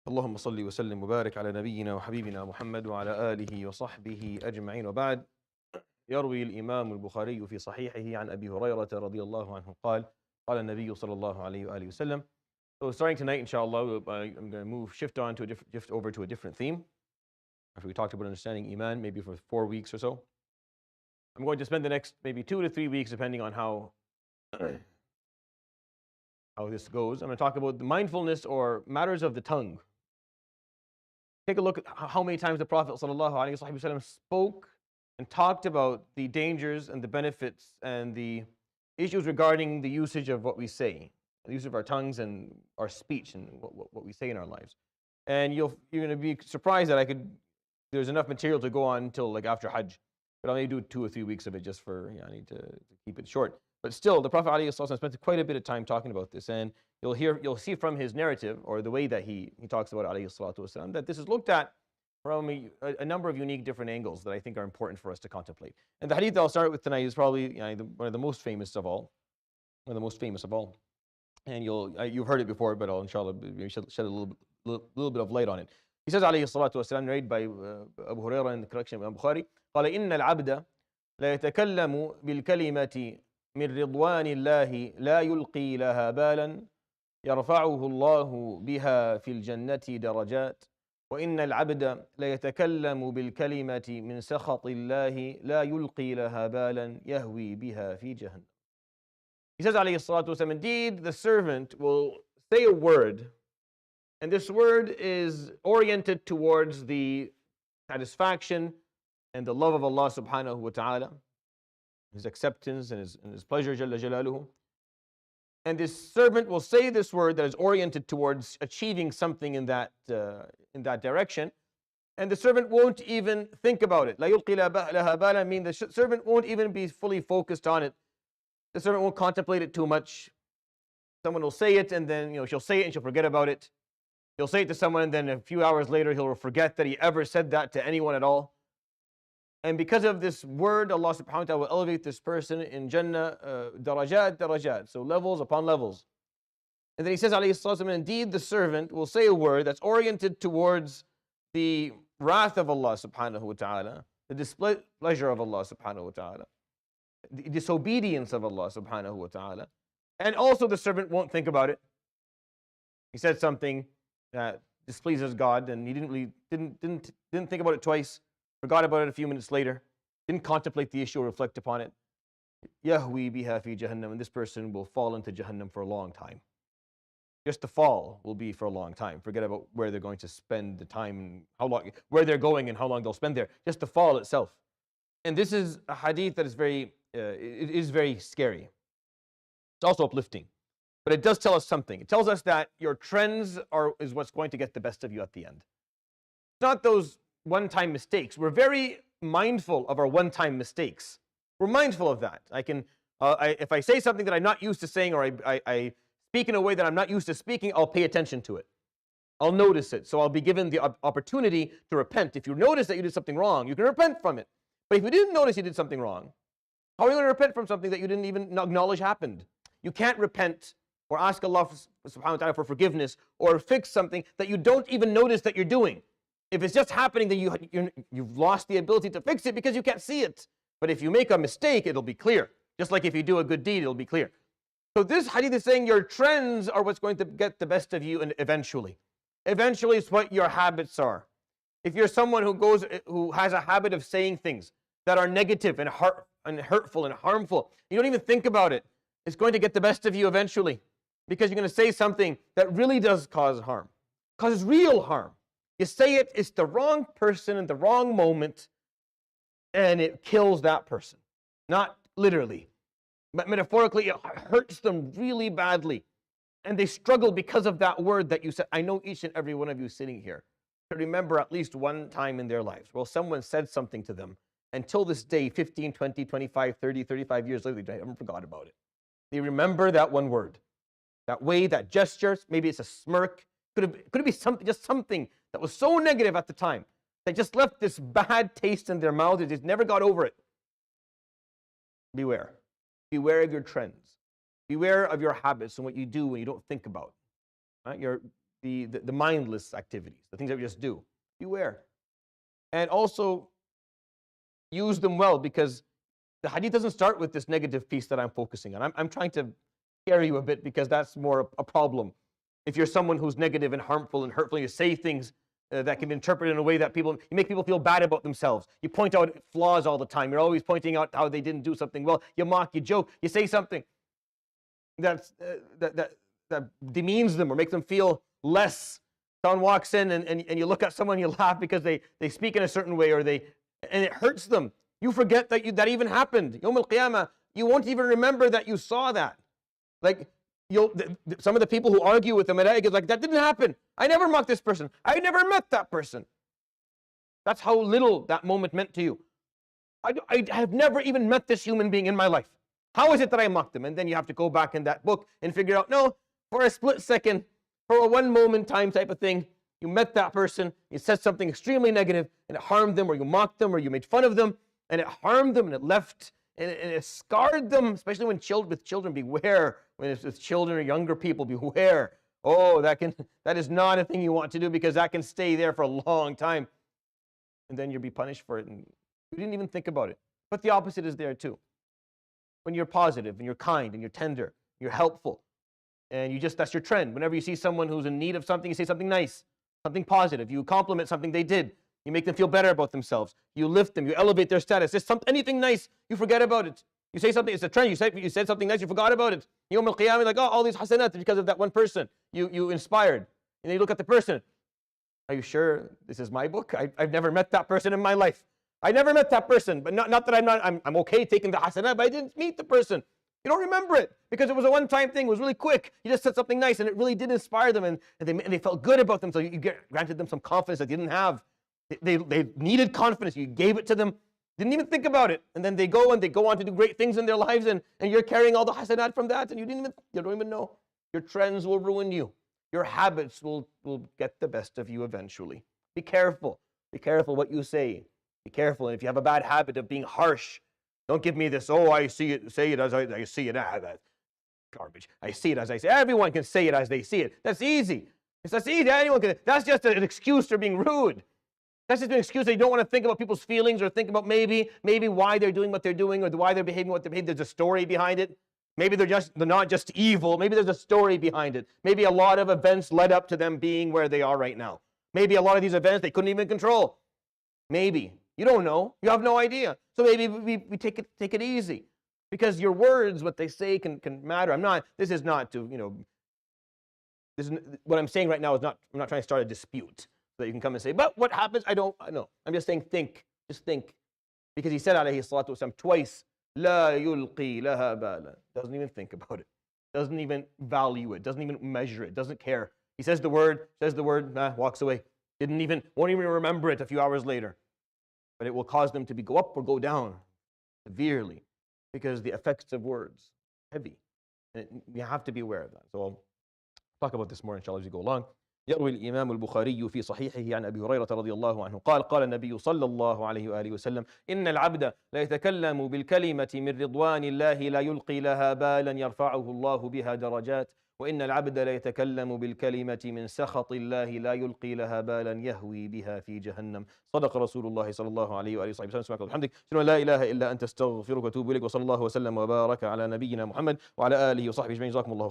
اللهم صل وسلم وبارك على نبينا وحبيبنا محمد وعلى آله وصحبه أجمعين وبعد. يروي الإمام البخاري في صحيحه عن أبي هريرة رضي الله عنه قال قال النبي صلى الله عليه وآله وسلم. So starting tonight, inshallah, I'm going to shift over to a different theme. After we talked about understanding Iman, maybe for 4 weeks or so, I'm going to spend the next maybe 2 to 3 weeks, depending on how this goes. I'm going to talk about the mindfulness or matters of the tongue. Take a look at how many times the Prophet ﷺ spoke and talked about the dangers and the benefits and the issues regarding the usage of what we say, the use of our tongues and our speech and what we say in our lives. And you're going to be surprised that there's enough material to go on until like after Hajj, but I'll maybe do 2 or 3 weeks of it just for, I need to keep it short. But still, the Prophet ﷺ spent quite a bit of time talking about this, and you'll see from his narrative or the way that he talks about ﷺ that this is looked at from a number of unique different angles that I think are important for us to contemplate. And the hadith that I'll start with tonight is probably one of the most famous of all. One of the most famous of all. And you've heard it before, but I'll inshallah shed a little bit of light on it. He says عليه الصلاة والسلام, narrated by Abu Hurayra in the collection of البخاري, قال إن العبد لا يتكلم بالكلمة من رضوان الله لا يلقي لها بالا يرفعه الله بها في الجنة درجات وإن العبد لا يتكلم بالكلمة من سخط الله لا يلقي لها بالا يهوي بها في جهنم. He says عليه الصلاة والسلام, indeed the servant will say a word, and this word is oriented towards the satisfaction and the love of Allah subhanahu wa ta'ala, His acceptance and his pleasure, Jalla Jalaluhu. And this servant will say this word that is oriented towards achieving something in that direction, and the servant won't even think about it. La yulqi laha bala means the servant won't even be fully focused on it. The servant won't contemplate it too much. Someone will say it, and then she'll say it and she'll forget about it. He'll say it to someone, and then a few hours later he'll forget that he ever said that to anyone at all. And because of this word, Allah subhanahu wa ta'ala will elevate this person in Jannah, darajat, so levels upon levels. And then he says, alayhi salatu, indeed the servant will say a word that's oriented towards the wrath of Allah subhanahu wa ta'ala, the displeasure of Allah subhanahu wa ta'ala, the disobedience of Allah subhanahu wa ta'ala, and also the servant won't think about it. He said something that displeases God, and he didn't think about it twice. Forgot about it a few minutes later, didn't contemplate the issue or reflect upon it. Yahweh biha fi Jahannam, and this person will fall into Jahannam for a long time. Just the fall will be for a long time. Forget about where they're going to spend the time and how long, where they're going and how long they'll spend there. Just the fall itself. And this is a hadith that is very scary. It's also uplifting, but it does tell us something. It tells us that your trends is what's going to get the best of you at the end. It's not those one-time mistakes. We're very mindful of our one-time mistakes. We're mindful of that. If I say something that I'm not used to saying, or I speak in a way that I'm not used to speaking, I'll pay attention to it. I'll notice it. So I'll be given the opportunity to repent. If you notice that you did something wrong, you can repent from it. But if you didn't notice you did something wrong, how are you going to repent from something that you didn't even acknowledge happened? You can't repent or ask Allah subhanahu wa ta'ala for forgiveness or fix something that you don't even notice that you're doing. If it's just happening, then you've lost the ability to fix it because you can't see it. But if you make a mistake, it'll be clear. Just like if you do a good deed, it'll be clear. So this hadith is saying your trends are what's going to get the best of you, and eventually. Eventually, it's what your habits are. If you're someone who has a habit of saying things that are negative and hurtful and harmful, you don't even think about it, it's going to get the best of you eventually, because you're going to say something that really does cause harm, causes real harm. You say it, it's the wrong person in the wrong moment, and it kills that person. Not literally, but metaphorically, it hurts them really badly. And they struggle because of that word that you said. I know each and every one of you sitting here to remember at least one time in their lives, well, someone said something to them. Until this day, 15, 20, 25, 30, 35 years later, they haven't forgot about it. They remember that one word, that way, that gesture. Maybe it's a smirk. Could it be something that was so negative at the time that just left this bad taste in their mouth. They just never got over it. Beware. Beware of your trends. Beware of your habits and what you do when you don't think about. Right? the mindless activities, the things that we just do. Beware. And also use them well, because the hadith doesn't start with this negative piece that I'm focusing on. I'm trying to scare you a bit, because that's more a problem. If you're someone who's negative and harmful and hurtful, you say things that can be interpreted in a way that you make people feel bad about themselves. You point out flaws all the time. You're always pointing out how they didn't do something well. You mock, you joke, you say something that demeans them or makes them feel less. Someone walks in and you look at someone and you laugh because they speak in a certain way, and it hurts them. You forget that even happened. Yawm al-Qiyamah, you won't even remember that you saw that. Like, some of the people who argue with the malaika is like, that didn't happen. I never mocked this person. I never met that person. That's how little that moment meant to you. I have never even met this human being in my life. How is it that I mocked them? And then you have to go back in that book and figure out, no, for a split second, for a one moment time type of thing, you met that person, you said something extremely negative, and it harmed them, or you mocked them, or you made fun of them, and it harmed them, and it left, and it scarred them, especially with children. Beware. When it's with children or younger people, beware. Oh, that is not a thing you want to do, because that can stay there for a long time. And then you'll be punished for it. And you didn't even think about it. But the opposite is there too. When you're positive and you're kind and you're tender, you're helpful, and that's your trend. Whenever you see someone who's in need of something, you say something nice, something positive. You compliment something they did. You make them feel better about themselves. You lift them. You elevate their status. Anything nice, you forget about it. You say something, it's a trend. You said something nice, you forgot about it. Yawm al-Qiyamah, like, oh, all these hasanat because of that one person you inspired. And then you look at the person. Are you sure this is my book? I've never met that person in my life. I never met that person, but not that I'm okay taking the hasanat, but I didn't meet the person. You don't remember it because it was a one-time thing. It was really quick. You just said something nice, and it really did inspire them, and they felt good about them. So you granted them some confidence that they didn't have. They needed confidence. You gave it to them. Didn't even think about it. And then they go on to do great things in their lives, and you're carrying all the hasanat from that, and you don't even know. Your trends will ruin you. Your habits will get the best of you eventually. Be careful. Be careful what you say. Be careful. And if you have a bad habit of being harsh, don't give me this, oh, I see it, say it as I see it. That's garbage. I see it as I say. Everyone can say it as they see it. That's easy. That's easy. Anyone can. That's just an excuse for being rude. That's just an excuse that you don't want to think about people's feelings, or think about maybe why they're doing what they're doing, or why they're behaving what they're behaving. There's a story behind it. Maybe they're not just evil. Maybe there's a story behind it. Maybe a lot of events led up to them being where they are right now. Maybe a lot of these events they couldn't even control. Maybe. You don't know. You have no idea. So maybe we take it easy, because your words, what they say, can matter. This is not to, what I'm saying right now is not. I'm not trying to start a dispute so that you can come and say, but what happens? I know. I'm just saying, think. Just think, because he said, عليه الصلاة والسلام, twice, لا يلقي لها بالا. Doesn't even think about it. Doesn't even value it. Doesn't even measure it. Doesn't care. He says the word, walks away. Won't even remember it a few hours later. But it will cause them to go up or go down severely, because the effects of words heavy. And you have to be aware of that. So I'll talk about this more inshallah as we go along. يروي الإمام البخاري في صحيحه عن أبي هريرة رضي الله عنه قال النبي صلى الله عليه وآله وسلم إن العبد لا يتكلم بالكلمة من رضوان الله لا يلقي لها بالا يرفعه الله بها درجات وإن العبد لا يتكلم بالكلمة من سخط الله لا يلقي لها بالا يهوي بها في جهنم. صدق رسول الله صلى الله عليه وآله وسلم. سبحانك وبحمدك أشهد أن لا إله إلا أنت أستغفرك وأتوب إليك وصلى الله وسلم وبارك على نبينا محمد وعلى آله وصحبه أجمعين. جزاكم الله